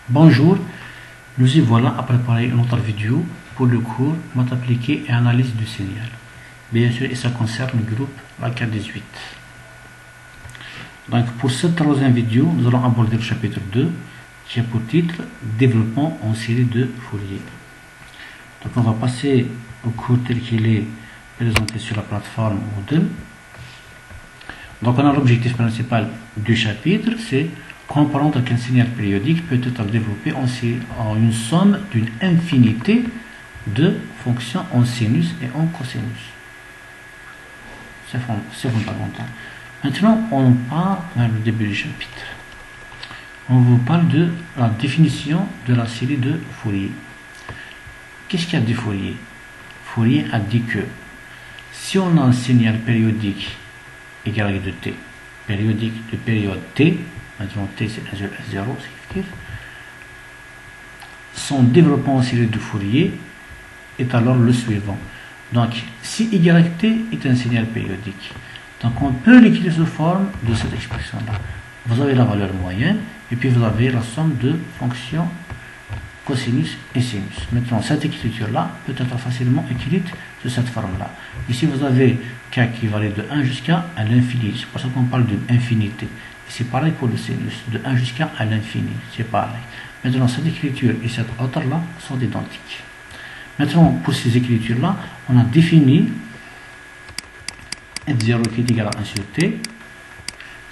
Bonjour, nous y voilà à préparer une autre vidéo pour le cours maths appliquée et analyse du signal. Bien sûr, et ça concerne le groupe AK18. Donc pour cette troisième vidéo, nous allons aborder le chapitre 2 qui a pour titre Développement en série de Fourier. Donc on va passer au cours tel qu'il est présenté sur la plateforme Moodle. Donc on a l'objectif principal du chapitre, c'est comprendre qu'un signal périodique peut être développé en une somme d'une infinité de fonctions en sinus et en cosinus. C'est fondamental. Maintenant, on part vers le début du chapitre. On vous parle de la définition de la série de Fourier. Qu'est-ce qu'il y a de Fourier? Fourier a dit que si on a un signal périodique égal de t, périodique de période t, maintenant t c'est 1 sur S0, c'est fictif, son développement en série de Fourier est alors le suivant. Donc, si yt est un signal périodique, donc on peut l'écrire sous forme de cette expression-là. Vous avez la valeur moyenne, et puis vous avez la somme de fonctions cosinus et sinus. Maintenant, cette écriture-là peut être facilement écrite de cette forme-là. Ici, vous avez k qui varie de 1 jusqu'à l'infini. C'est pour ça qu'on parle d'une infinité. C'est pareil pour le sinus, de 1 jusqu'à l'infini. C'est pareil. Maintenant, cette écriture et cette autre-là sont identiques. Maintenant, pour ces écritures-là, on a défini f0 qui est égal à 1 sur t.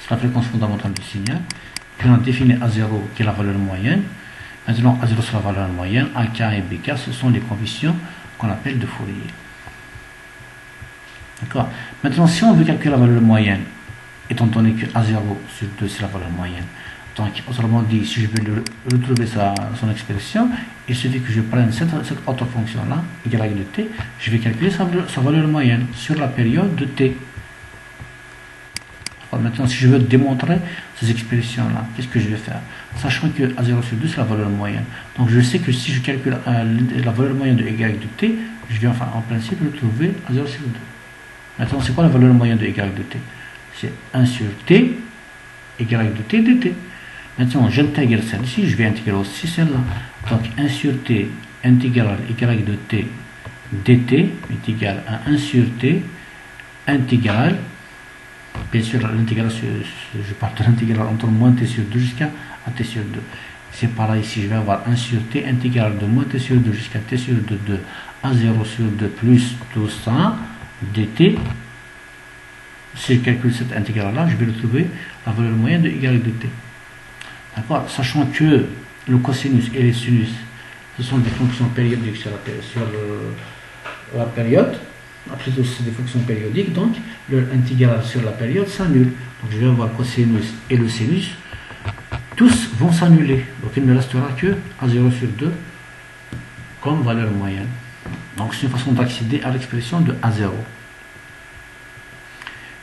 C'est la fréquence fondamentale du signal. Puis on a défini A0 qui est la valeur moyenne. Maintenant, A0 c'est la valeur moyenne, AK et BK, ce sont les conditions qu'on appelle de Fourier. D'accord. Maintenant, si on veut calculer la valeur moyenne, étant donné que A0 sur 2 c'est la valeur moyenne, donc autrement dit, si je veux retrouver son expression, il suffit que je prenne cette autre fonction-là, égale à de t, je vais calculer sa valeur moyenne sur la période de t. Maintenant, si je veux démontrer ces expressions-là, qu'est-ce que je vais faire? Sachant que A0 sur 2, c'est la valeur moyenne. Donc, je sais que si je calcule la valeur moyenne de y de t, je vais en principe retrouver A0 sur 2. Maintenant, c'est quoi la valeur moyenne de y de t? C'est 1 sur t, y de t dt. Maintenant, j'intègre celle-ci, je vais intégrer aussi celle-là. Donc, 1 sur t intégrale y de t dt est égal à 1 sur t intégrale. Bien sûr, l'intégrale, je pars de l'intégrale entre moins t sur 2 jusqu'à t sur 2. C'est pareil ici, je vais avoir 1 sur t intégrale de moins t sur 2 jusqu'à t sur 2 de a0 sur 2 plus tout ça dt. Si je calcule cette intégrale-là, je vais retrouver la valeur moyenne de y de t. D'accord? Sachant que le cosinus et les sinus, ce sont des fonctions périodiques sur la période. Après tout, c'est des fonctions périodiques, donc leur intégrale sur la période s'annule. Donc je vais avoir cosinus et le sinus, tous vont s'annuler. Donc il ne restera que A0 sur 2 comme valeur moyenne. Donc c'est une façon d'accéder à l'expression de A0.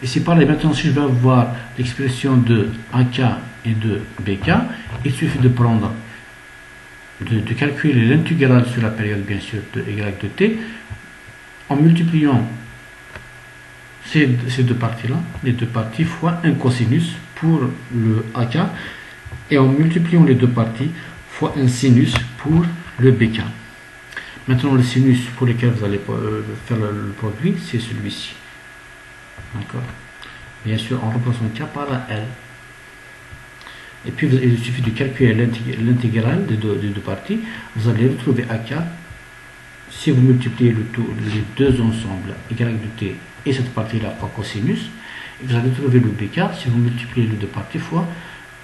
Et c'est pareil, maintenant si je veux avoir l'expression de AK et de BK, il suffit de prendre, de calculer l'intégrale sur la période bien sûr de y de t, en multipliant ces deux parties-là, les deux parties fois un cosinus pour le AK, et en multipliant les deux parties fois un sinus pour le BK. Maintenant, le sinus pour lequel vous allez faire le produit, c'est celui-ci. D'accord. Bien sûr, en remplaçant K par un L. Et puis, il suffit de calculer l'intégrale des deux parties. Vous allez retrouver AK. Si vous multipliez les deux ensembles, y de t et cette partie-là fois cosinus, et vous allez trouver le BK si vous multipliez les deux parties fois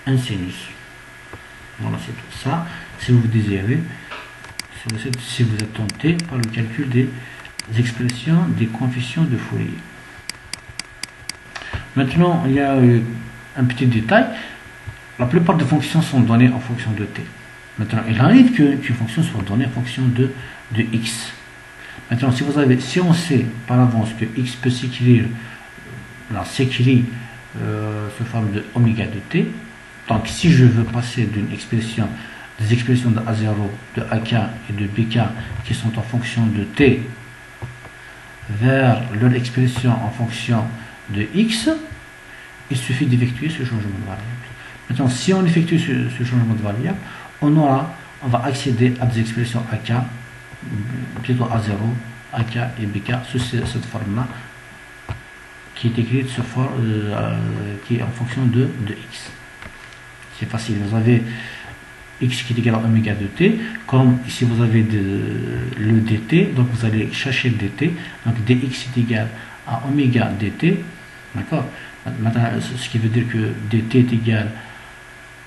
un sinus. Voilà, c'est tout ça. Si vous désirez, si vous êtes tenté par le calcul des expressions des coefficients de Fourier. Maintenant, il y a un petit détail. La plupart des fonctions sont données en fonction de t. Maintenant, il arrive qu'une fonction soit donnée en fonction de x. Maintenant, si on sait par avance que x peut s'écrire sous forme de oméga de t, donc si je veux passer des expressions de A0, de AK et de BK qui sont en fonction de t vers leur expression en fonction de x, il suffit d'effectuer ce changement de variable. Maintenant, si on effectue ce changement de variable, on va accéder à des expressions AK, plutôt A0, AK et BK sous cette forme-là, qui est écrite qui est en fonction de x. C'est facile, vous avez x qui est égal à oméga de t, comme ici vous avez le dt, donc vous allez chercher le dt, donc dx est égal à oméga dt, d'accord. Maintenant, ce qui veut dire que dt est égal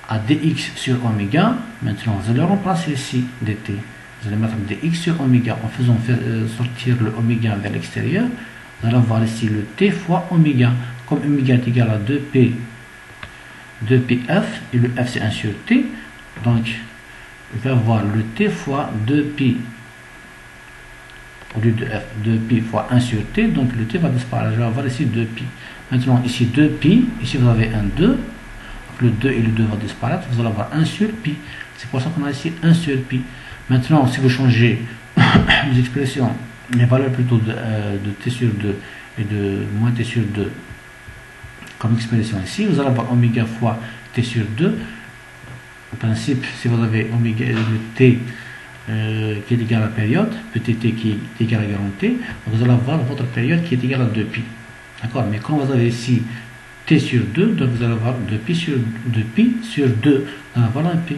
à dx sur oméga. Maintenant vous allez remplacer ici dt, vous allez mettre dx sur oméga en faisant sortir le oméga vers l'extérieur. Vous allez avoir ici le t fois oméga, comme oméga est égal à 2pf, et le f c'est 1 sur t, donc je vais avoir le t fois 2pi, au lieu de f, 2pi fois 1 sur t, donc le t va disparaître, je vais avoir ici 2pi. Maintenant ici 2pi, ici vous avez un 2, donc le 2 et le 2 vont disparaître, vous allez avoir 1 sur pi, c'est pour ça qu'on a ici 1 sur pi. Maintenant si vous changez les expressions, les valeurs plutôt de t sur 2 et de moins t sur 2 comme expression ici, vous allez avoir oméga fois t sur 2. En principe, si vous avez oméga de t qui est égal à la période, petit t qui est égal à grand t, vous allez avoir votre période qui est égale à 2pi. D'accord. Mais quand vous avez ici t sur 2, donc vous allez avoir 2pi sur 2, vous allez avoir un pi.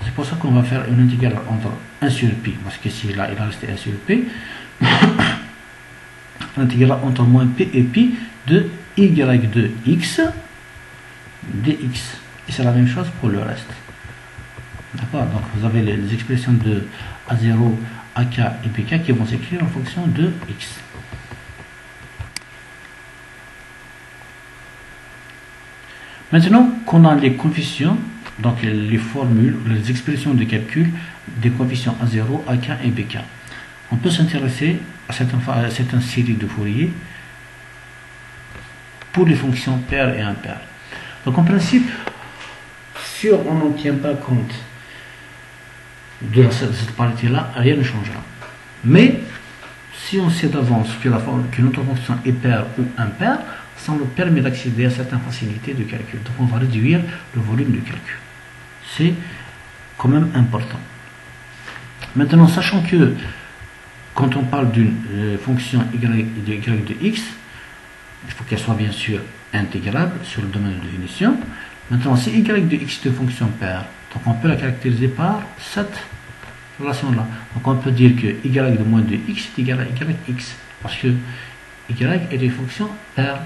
C'est pour ça qu'on va faire une intégrale entre 1 sur pi, parce qu'ici là il a resté 1 sur pi. L'intégrale entre moins p et pi de y de x dx. Et c'est la même chose pour le reste. D'accord. Donc vous avez les expressions de A0, AK et BK qui vont s'écrire en fonction de x. Maintenant qu'on a les coefficients, donc les formules, les expressions de calcul des coefficients A0, AK et BK, on peut s'intéresser à certaines séries de Fourier pour les fonctions paires et impaires. Donc en principe, si on n'en tient pas compte de cette parité-là, rien ne changera. Mais si on sait d'avance que notre fonction est paire ou impaire, ça nous permet d'accéder à certaines facilités de calcul. Donc on va réduire le volume de calcul. C'est quand même important. Maintenant, sachant que quand on parle d'une fonction y de x, il faut qu'elle soit bien sûr intégrable sur le domaine de définition. Maintenant, si y de x est une fonction paire, donc on peut la caractériser par cette relation-là. Donc on peut dire que y de moins de x est égal à yx, parce que y est une fonction paire.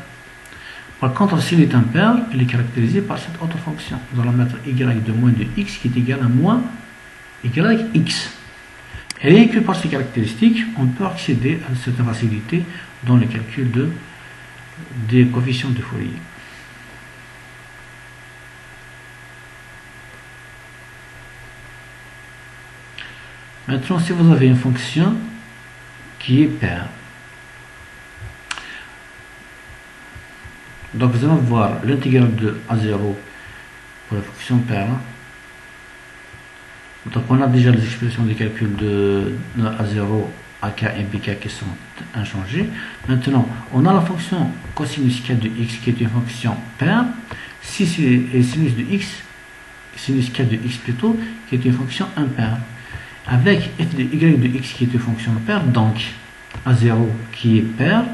Par contre, s'il est impair, il est caractérisé par cette autre fonction. Nous allons mettre y de moins de x qui est égal à moins yx. Et rien que par ces caractéristiques, on peut accéder à cette facilité dans le calcul des coefficients de Fourier. Maintenant, si vous avez une fonction qui est paire, donc vous allez voir l'intégrale de A0 pour la fonction paire. Donc on a déjà les expressions de calcul de A0, AK et BK qui sont inchangées. Maintenant, on a la fonction cosinus k de x qui est une fonction paire, si c'est sinus de x, sinus k de x plutôt, qui est une fonction impaire. Avec f de y de x qui est une fonction paire, donc A0 qui est paire,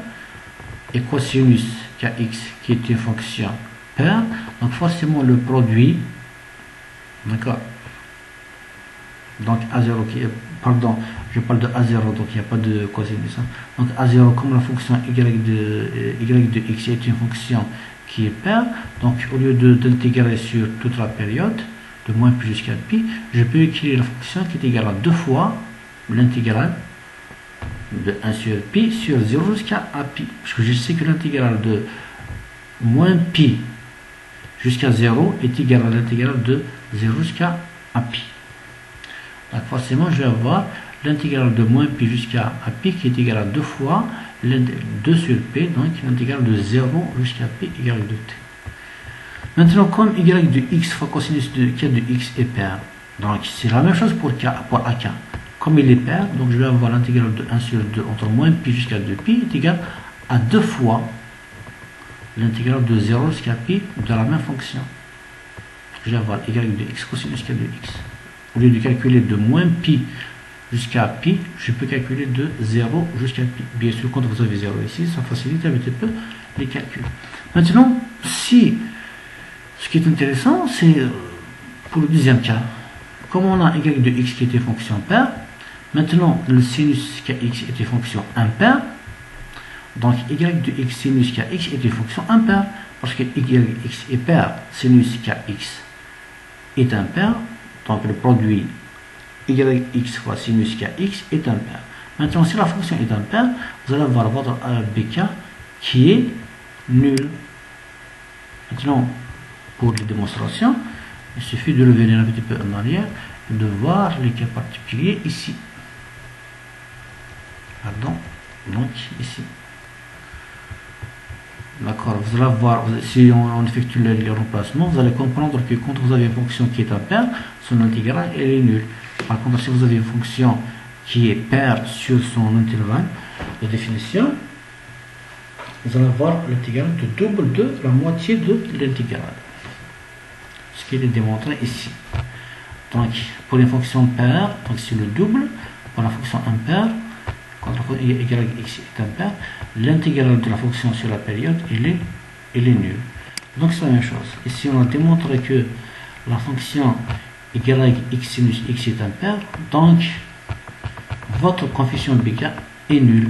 et cosinus kx qui est une fonction paire, donc forcément le produit, d'accord. Donc A0 qui est, pardon, je parle de A0, donc il n'y a pas de cosinus. Donc A0, comme la fonction y de x est une fonction qui est paire, donc au lieu d'intégrer sur toute la période, de moins pi jusqu'à pi, je peux écrire la fonction qui est égale à 2 fois l'intégrale de 1 sur pi sur 0 jusqu'à pi. Parce que je sais que l'intégrale de moins pi jusqu'à 0 est égale à l'intégrale de 0 jusqu'à pi. Donc forcément, je vais avoir l'intégrale de moins pi jusqu'à pi qui est égale à 2 fois 2 sur p, donc l'intégrale de 0 jusqu'à pi égale 2t. Maintenant, comme y de x fois cosinus de k de x est paire, donc c'est la même chose pour ak. Comme il est paire, donc je vais avoir l'intégrale de 1 sur 2 entre moins pi jusqu'à 2pi est égal à 2 fois l'intégrale de 0 jusqu'à pi de la même fonction. Je vais avoir y de x cosinus k de x. au lieu de calculer de moins pi jusqu'à pi, je peux calculer de 0 jusqu'à pi. Bien sûr, quand vous avez 0 ici, ça facilite un petit peu les calculs. Maintenant, si ce qui est intéressant, c'est pour le deuxième cas, comme on a y de x qui était fonction paire, maintenant le sinus kx était fonction impaire, donc y de x sinus kx était fonction impaire, parce que yx est paire, sinus kx est impaire, donc le produit yx fois sinus kx est impaire. Maintenant, si la fonction est impaire, vous allez avoir votre bk qui est nul. Maintenant, pour les démonstrations, il suffit de revenir un petit peu en arrière et de voir les cas particuliers ici. Pardon, donc ici. D'accord, vous allez voir, si on effectue les remplacements, vous allez comprendre que quand vous avez une fonction qui est impaire, son intégrale elle est nulle. Par contre, si vous avez une fonction qui est paire sur son intervalle de définition, vous allez avoir l'intégrale de double de la moitié de l'intégrale. Ce qui est démontré ici. Donc, pour une fonction paire, donc c'est le double. Pour la fonction impaire, quand la fonction yx est impaire, l'intégrale de la fonction sur la période, elle est nulle. Donc, c'est la même chose. Ici, on a démontré que la fonction yx sinus x est impaire, donc votre coefficient bk est nul.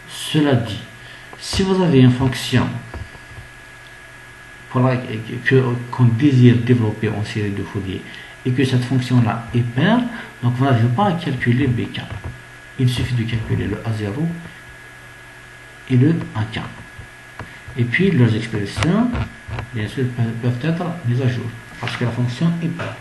Cela dit, si vous avez une fonction qu'on désire développer en série de Fourier et que cette fonction-là est paire, donc vous n'avez pas à calculer bk. Il suffit de calculer le a0 et le ak. Et puis leurs expressions, bien sûr, peuvent être mises à jour parce que la fonction est paire.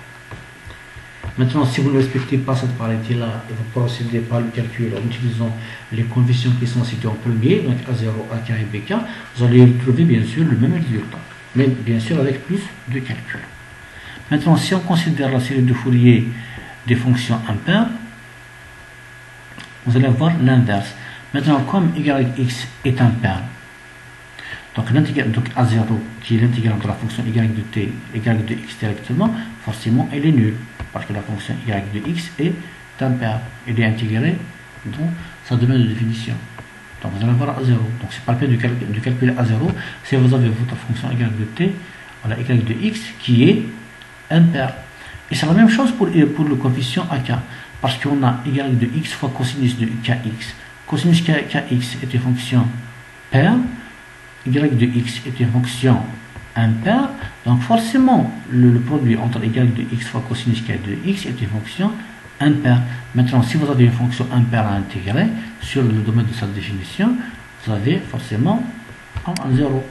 Maintenant, si vous ne respectez pas cette parité-là et vous procédez par le calcul en utilisant les conditions qui sont citées en premier, donc A0, AK et BK, vous allez trouver bien sûr le même résultat, mais bien sûr avec plus de calcul. Maintenant, si on considère la série de Fourier des fonctions impaires, vous allez voir l'inverse. Maintenant, comme yx est impaire, donc A0, qui est l'intégrale de la fonction y de t, y de x directement, forcément elle est nulle, parce que la fonction y de x est impaire, elle est intégrée dans sa domaine de définition. Donc vous allez voir A0. Donc c'est pas le peine de calculer A0 si vous avez votre fonction y de t, voilà, y de x qui est impaire. Et c'est la même chose pour le coefficient ak, parce qu'on a y de x fois cosinus de kx. Cosinus kx est une fonction paire, y de x est une fonction impaire, donc forcément le produit entre y de x fois cosinus k de x est une fonction impaire. Maintenant, si vous avez une fonction impaire à intégrer sur le domaine de sa définition, vous avez forcément un 0.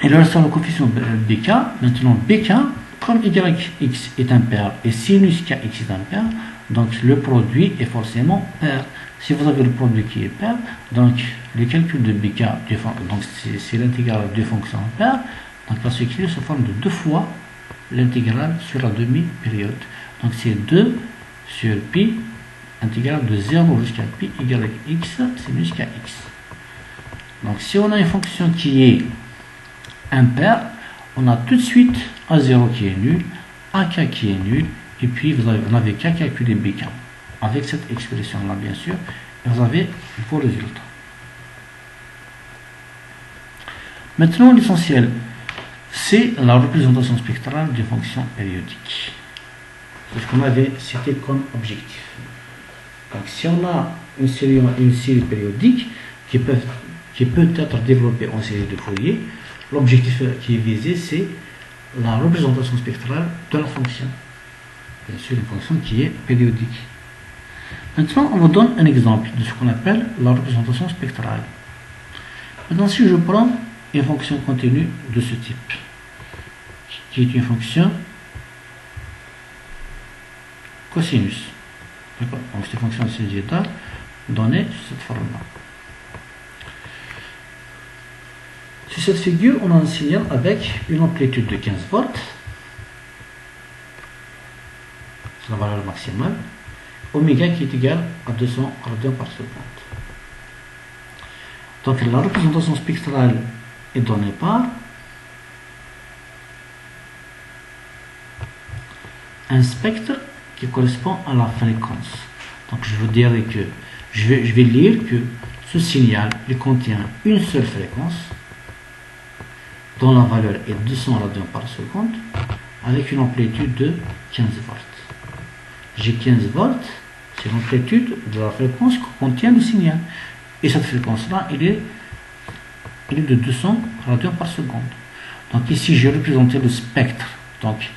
Et le reste le coefficient bk. Maintenant, bk, comme yx est impaire et sinus kx est impaire, donc le produit est forcément paire. Si vous avez le produit qui est paire, donc le calcul de bk, donc c'est l'intégrale de fonctions paires, donc va s'écrire sous forme de 2 fois l'intégrale sur la demi-période. Donc c'est 2 sur pi, intégrale de 0 jusqu'à pi yx sinus kx. Donc si on a une fonction qui est impaire, on a tout de suite A0 qui est nul, AK qui est nul, et puis vous n'avez qu'à calculer bk. Avec cette expression-là, bien sûr, et vous avez vos résultats. Maintenant, l'essentiel, c'est la représentation spectrale des fonctions périodiques. C'est ce qu'on avait cité comme objectif. Donc, si on a une série périodique qui peut être développée en série de Fourier, l'objectif qui est visé, c'est la représentation spectrale de la fonction. Bien sûr, une fonction qui est périodique. Maintenant, on vous donne un exemple de ce qu'on appelle la représentation spectrale. Maintenant, si je prends une fonction continue de ce type, qui est une fonction cosinus. D'accord. Donc, cette fonction sinusitale donnée sous cette forme-là. Sur cette figure, on a un signal avec une amplitude de 15 volts. C'est la valeur maximale. Oméga qui est égal à 200 radians par seconde. Donc la représentation spectrale est donnée par un spectre qui correspond à la fréquence. Donc je vous dirais que je vais lire que ce signal il contient une seule fréquence dont la valeur est 200 radians par seconde avec une amplitude de 15 volts. J'ai 15 volts, c'est l'amplitude de la fréquence que contient le signal. Et cette fréquence-là, elle est de 200 radians par seconde. Donc ici, j'ai représenté le spectre. Donc,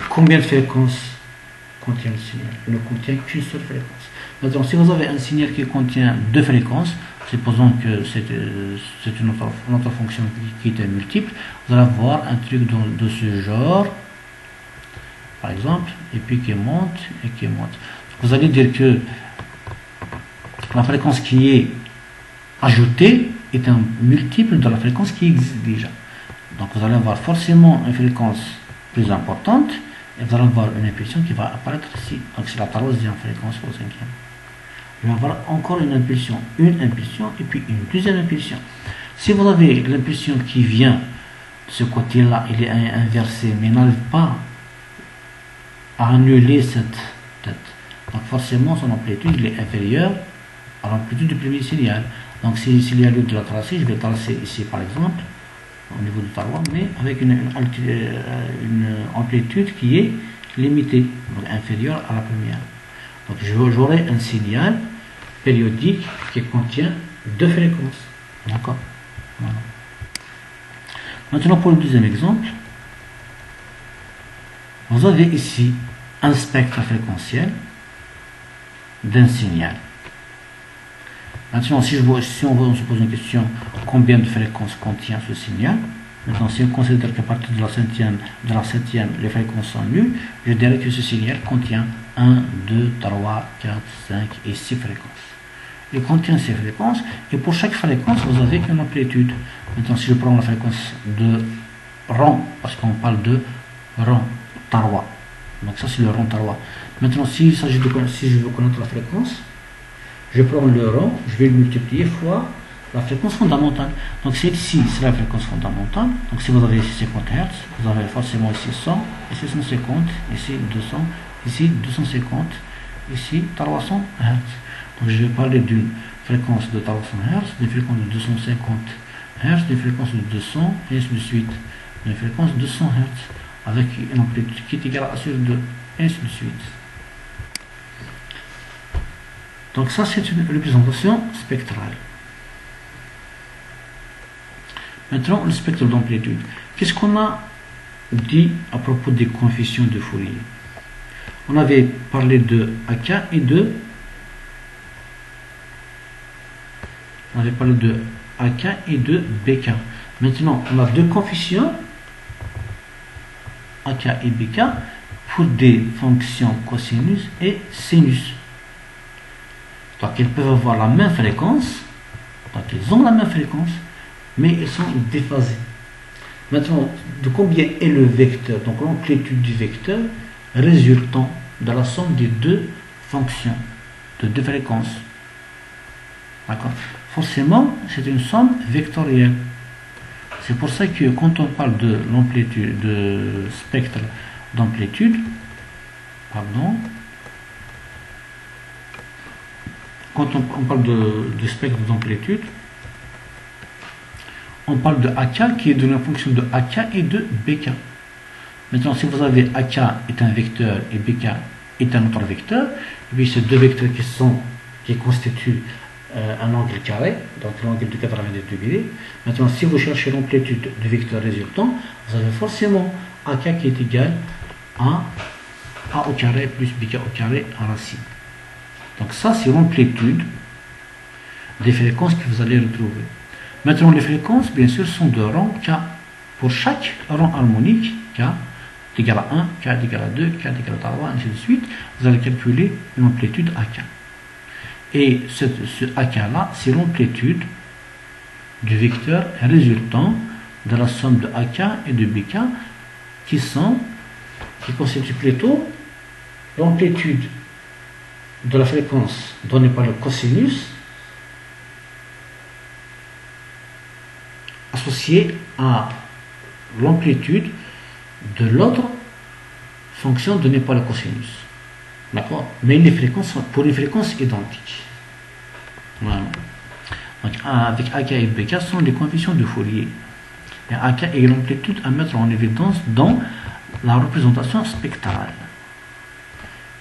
combien de fréquences contient le signal? Il ne contient qu'une seule fréquence. Maintenant, si vous avez un signal qui contient deux fréquences, supposons que c'est une autre fonction qui est multiple, vous allez avoir un truc de ce genre, par exemple, et puis qui monte et qui monte. Vous allez dire que la fréquence qui est ajoutée est un multiple de la fréquence qui existe déjà. Donc vous allez avoir forcément une fréquence plus importante et vous allez avoir une impulsion qui va apparaître ici. Donc c'est la troisième fréquence ou cinquième. Il va y avoir encore une impulsion et puis une deuxième impulsion. Si vous avez l'impulsion qui vient de ce côté-là, il est inversé, mais n'arrive pas à annuler cette tête. Donc forcément son amplitude il est inférieure à l'amplitude du premier signal. Donc s'il y a lieu de la tracer, je vais tracer ici par exemple, au niveau du parois, mais avec une amplitude qui est limitée, donc inférieure à la première. Donc j'aurai un signal périodique qui contient deux fréquences. D'accord. Voilà. Maintenant pour le deuxième exemple, vous avez ici un spectre fréquentiel d'un signal. Maintenant, si on se pose une question, combien de fréquences contient ce signal? Maintenant, si on considère qu'à partir de la septième, les fréquences sont nulles, je dirais que ce signal contient 1, 2, 3, 4, 5 et 6 fréquences. Il contient ces fréquences, et pour chaque fréquence, vous avez une amplitude. Maintenant, si je prends la fréquence de rond, parce qu'on parle de rond, tarwa. Donc ça, c'est le rond tarwa. Maintenant, si je veux connaître la fréquence, je prends le rond, je vais le multiplier fois la fréquence fondamentale. Donc celle-ci, c'est la fréquence fondamentale. Donc si vous avez ici 50 Hz, vous avez forcément ici 100, ici 150, ici 200, ici 250, ici 300 Hz. Donc je vais parler d'une fréquence de 300 Hz, d'une fréquence de 250 Hz, d'une fréquence de 200, et ainsi de suite. D'une fréquence de 200 Hz, avec une amplitude qui est égale à sur 2, et ainsi de suite. Donc ça, c'est une représentation spectrale. Maintenant, le spectre d'amplitude. Qu'est-ce qu'on a dit à propos des coefficients de Fourier? On avait parlé de AK et de... On avait parlé de AK et de BK. Maintenant, on a deux coefficients, AK et BK, pour des fonctions cosinus et sinus. Donc ils peuvent avoir la même fréquence, donc ils ont la même fréquence, mais ils sont déphasés. Maintenant, de combien est le vecteur, donc l'amplitude du vecteur résultant de la somme des deux fonctions, de deux fréquences. D'accord. Forcément, c'est une somme vectorielle. C'est pour ça que quand on parle de l'amplitude, de spectre d'amplitude, quand on parle de spectre d'amplitude, on parle de AK qui est de la fonction de AK et de BK. Maintenant, si vous avez AK est un vecteur et BK est un autre vecteur, et puis ces deux vecteurs qui constituent un angle carré, donc l'angle de 90 degrés. Maintenant, si vous cherchez l'amplitude du vecteur résultant, vous avez forcément AK qui est égal à A au carré plus BK au carré en racine. Donc ça, c'est l'amplitude des fréquences que vous allez retrouver. Maintenant, les fréquences, bien sûr, sont de rang K. Pour chaque rang harmonique, K est égal à 1, K est égal à 2, K est égal à 3, ainsi de suite, vous allez calculer une amplitude AK. Et ce AK-là, c'est l'amplitude du vecteur résultant de la somme de AK et de BK qui constituent plutôt l'amplitude de la fréquence donnée par le cosinus associée à l'amplitude de l'autre fonction donnée par le cosinus. D'accord? Mais les fréquences sont pour les fréquences identiques. Voilà. Donc, avec AK et BK sont les coefficients de Fourier. Et AK est l'amplitude à mettre en évidence dans la représentation spectrale.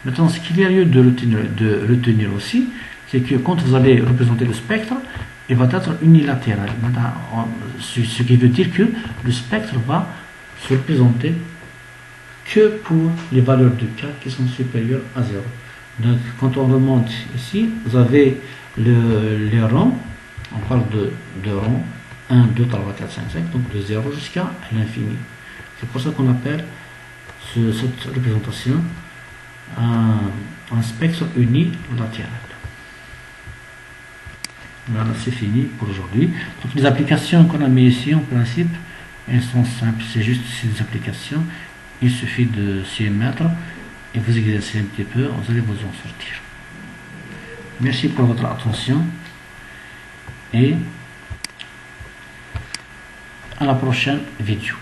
Maintenant, ce qu'il y a lieu de retenir aussi, c'est que quand vous allez représenter le spectre, il va être unilatéral. Ce qui veut dire que le spectre va se représenter que pour les valeurs de K qui sont supérieures à 0. Donc, quand on remonte ici, vous avez les rangs, on parle de rangs 1, 2, 3, 4, 5, 5, donc de 0 jusqu'à l'infini. C'est pour ça qu'on appelle cette représentation un spectre unilatéral. Voilà, c'est fini pour aujourd'hui. Donc les applications qu'on a mis ici, en principe, elles sont simples, c'est juste ces applications. Il suffit de s'y mettre et vous exercer un petit peu, vous allez vous en sortir. Merci pour votre attention et à la prochaine vidéo.